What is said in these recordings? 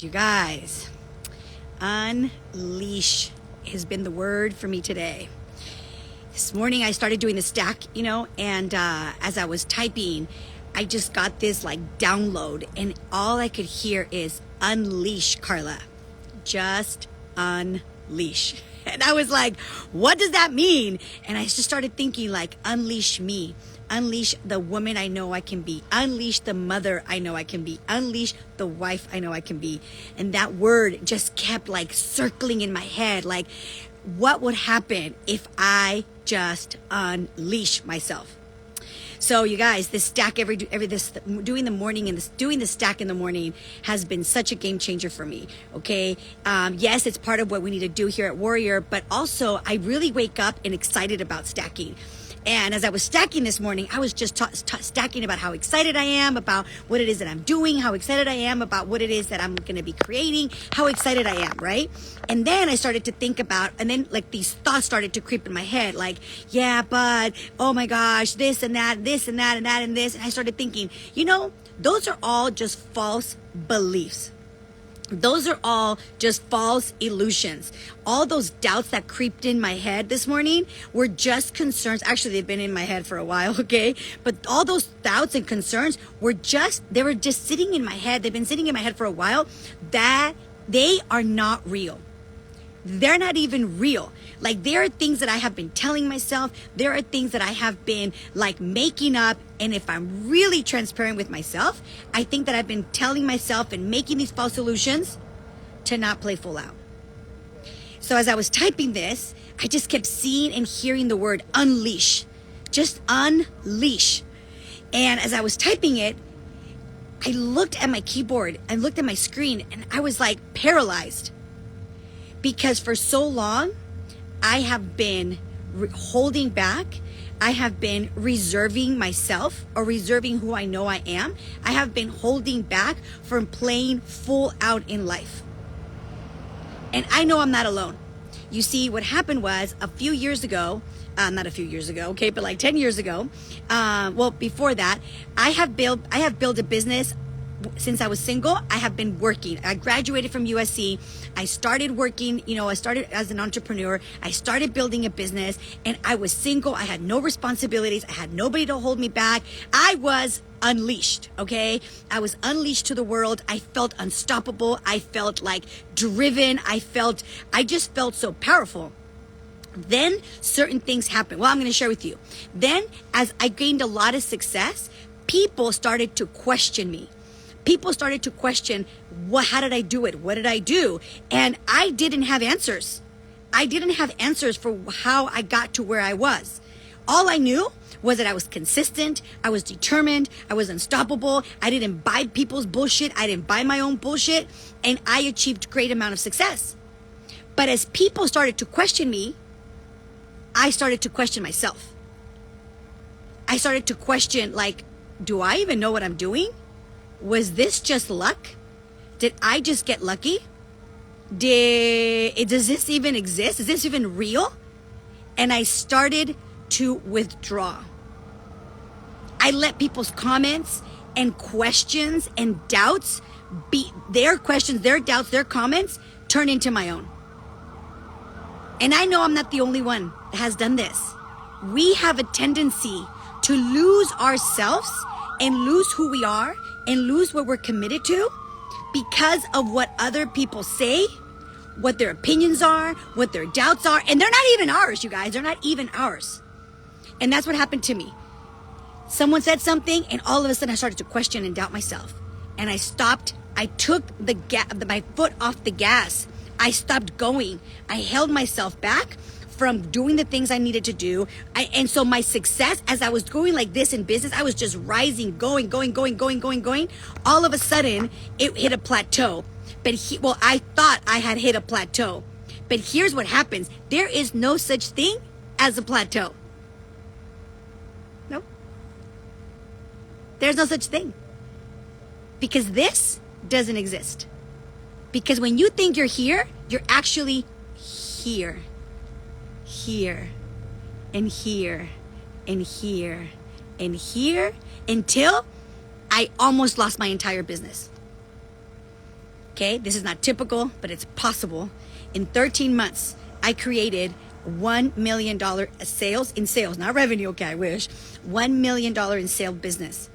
You guys, unleash has been the word for me today. This morning I started doing the stack, and as I was typing, I just got this like download, and all I could hear is unleash, Karla. Just unleash. And I was like, what does that mean? And I just started thinking like, unleash me. Unleash the woman I know I can be. Unleash the mother I know I can be. Unleash the wife I know I can be. And that word just kept like circling in my head. Like, what would happen if I just unleash myself? So you guys, this stack doing the stack in the morning has been such a game changer for me. Okay. Yes, it's part of what we need to do here at Warrior, but also I really wake up and excited about stacking. And as I was stacking this morning, I was just stacking about how excited I am about what it is that I'm doing, how excited I am about what it is that I'm going to be creating, how excited I am, right? And then I started to think about, and then like these thoughts started to creep in my head, like, yeah, but, oh my gosh, this and that, this and that, and that and this. And I started thinking, those are all just false beliefs. Those are all just false illusions. All those doubts that creeped in my head this morning were just concerns. Actually, they've been in my head for a while, okay? But all those doubts and concerns were just sitting in my head. They've been sitting in my head for a while, that they are not real. They're not even real. Like, there are things that I have been telling myself. There are things that I have been like making up. And if I'm really transparent with myself, I think that I've been telling myself and making these false illusions to not play full out. So as I was typing this, I just kept seeing and hearing the word unleash. Just unleash. And as I was typing it, I looked at my keyboard, I looked at my screen, and I was like paralyzed. Because for so long, I have been holding back. I have been reserving myself or reserving who I know I am. I have been holding back from playing full out in life. And I know I'm not alone. You see, what happened was a few years ago, not a few years ago, okay, but like 10 years ago, before that, I have built a business. Since I was single, I have been working. I graduated from USC. I started working, I started as an entrepreneur. I started building a business, and I was single. I had no responsibilities. I had nobody to hold me back. I was unleashed, okay? I was unleashed to the world. I felt unstoppable. I felt like driven. I just felt so powerful. Then certain things happened. Well, I'm going to share with you. Then as I gained a lot of success, people started to question me. People started to question, how did I do it? What did I do? And I didn't have answers. I didn't have answers for how I got to where I was. All I knew was that I was consistent. I was determined. I was unstoppable. I didn't buy people's bullshit. I didn't buy my own bullshit. And I achieved great amount of success. But as people started to question me, I started to question myself. I started to question, like, do I even know what I'm doing? Was this just luck? Did I just get lucky? Does this even exist? Is this even real? And I started to withdraw. I let people's comments and questions and doubts be their questions, their doubts, their comments turn into my own. And I know I'm not the only one that has done this. We have a tendency to lose ourselves and lose who we are and lose what we're committed to because of what other people say, what their opinions are, what their doubts are. And they're not even ours, you guys. They're not even ours. And that's what happened to me. Someone said something, and all of a sudden I started to question and doubt myself. And I stopped. I took my foot off the gas. I stopped going. I held myself back from doing the things I needed to do. And so my success, as I was going like this in business, I was just rising, going. All of a sudden, it hit a plateau. I thought I had hit a plateau. But here's what happens. There is no such thing as a plateau. No. There's no such thing. Because this doesn't exist. Because when you think you're here, you're actually here. Here and here and here and here until I almost lost my entire business. Okay, this is not typical, but it's possible. In 13 months, I created $1 million sales, not revenue, okay, I wish. $1 million in sales business.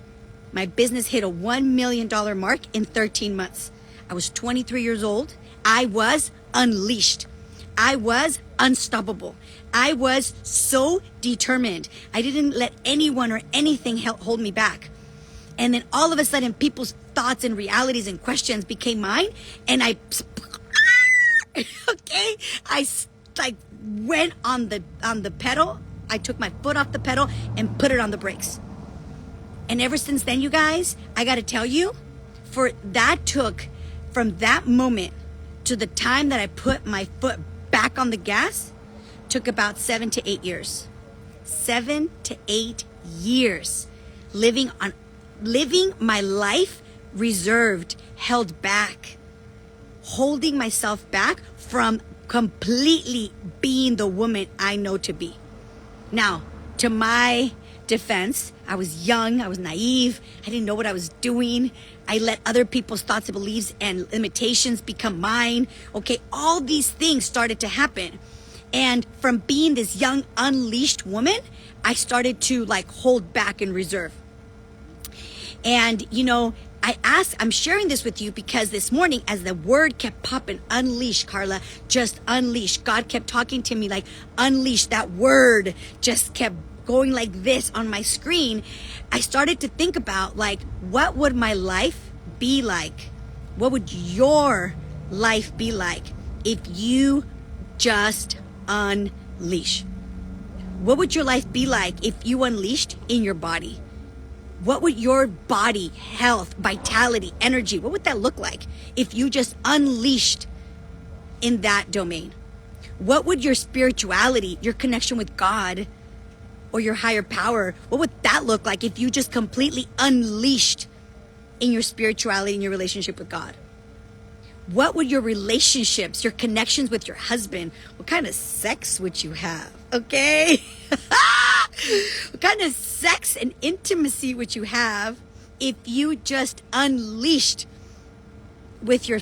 My business hit a $1 million mark in 13 months. I was 23 years old. I was unleashed. I was unstoppable. I was so determined. I didn't let anyone or anything hold me back. And then all of a sudden, people's thoughts and realities and questions became mine. And I went on the pedal. I took my foot off the pedal and put it on the brakes. And ever since then, you guys, I got to tell you, from that moment to the time that I put my foot back on the gas, took about 7 to 8 years. 7 to 8 years living my life reserved, held back, holding myself back from completely being the woman I know to be. Now, to my defense, I was young, I was naive, I didn't know what I was doing. I let other people's thoughts and beliefs and limitations become mine. Okay, all these things started to happen. And from being this young, unleashed woman, I started to hold back and reserve. And, I'm sharing this with you because this morning, as the word kept popping, unleash, Karla, just unleash. God kept talking to me unleash. That word just kept going like this on my screen. I started to think about what would my life be like? What would your life be like if you just unleash? What would your life be like if you unleashed in your body? What would your body, health, vitality, energy, what would that look like if you just unleashed in that domain? What would your spirituality, your connection with God or your higher power, what would that look like if you just completely unleashed in your spirituality and your relationship with God? What would your relationships, your connections with your husband, what kind of sex would you have? Okay? What kind of sex and intimacy would you have if you just unleashed with your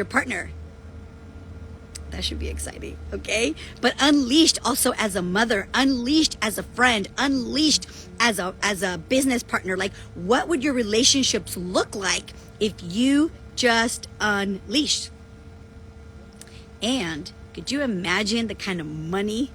partner? That should be exciting, okay? But unleashed also as a mother, unleashed as a friend, unleashed as a business partner. What would your relationships look like if you just unleashed? And could you imagine the kind of money,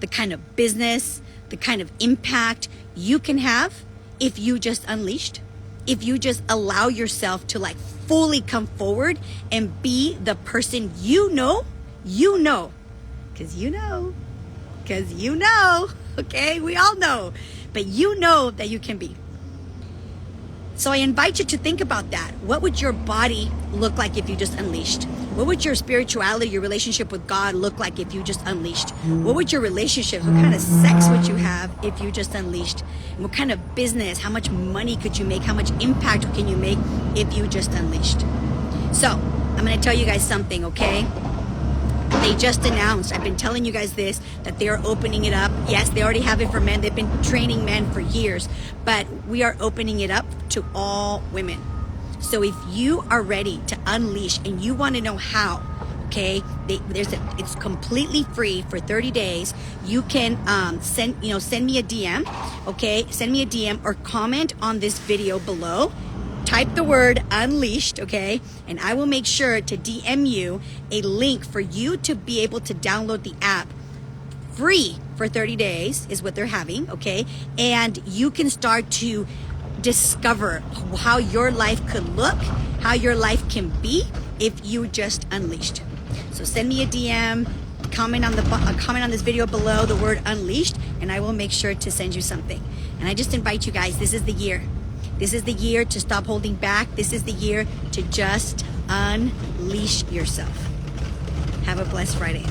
the kind of business, the kind of impact you can have if you just unleashed? If you just allow yourself to fully come forward and be the person because you know, okay? We all know, but you know that you can be. So I invite you to think about that. What would your body look like if you just unleashed? What would your spirituality, your relationship with God look like if you just unleashed? What would your relationships, what kind of sex would you have if you just unleashed? And what kind of business, how much money could you make? How much impact can you make if you just unleashed? So I'm going to tell you guys something, okay? They just announced, I've been telling you guys this, that they are opening it up. Yes, they already have it for men. They've been training men for years, but we are opening it up to all women. So if you are ready to unleash and you want to know how, okay, it's completely free for 30 days. You can send me a DM, okay? Send me a DM or comment on this video below. Type the word unleashed, okay? And I will make sure to DM you a link for you to be able to download the app free for 30 days is what they're having, okay? And you can start to discover how your life could look, how your life can be if you just unleashed. So send me a DM, comment on this video below the word unleashed, and I will make sure to send you something. And I just invite you guys, this is the year. This is the year to stop holding back. This is the year to just unleash yourself. Have a blessed Friday.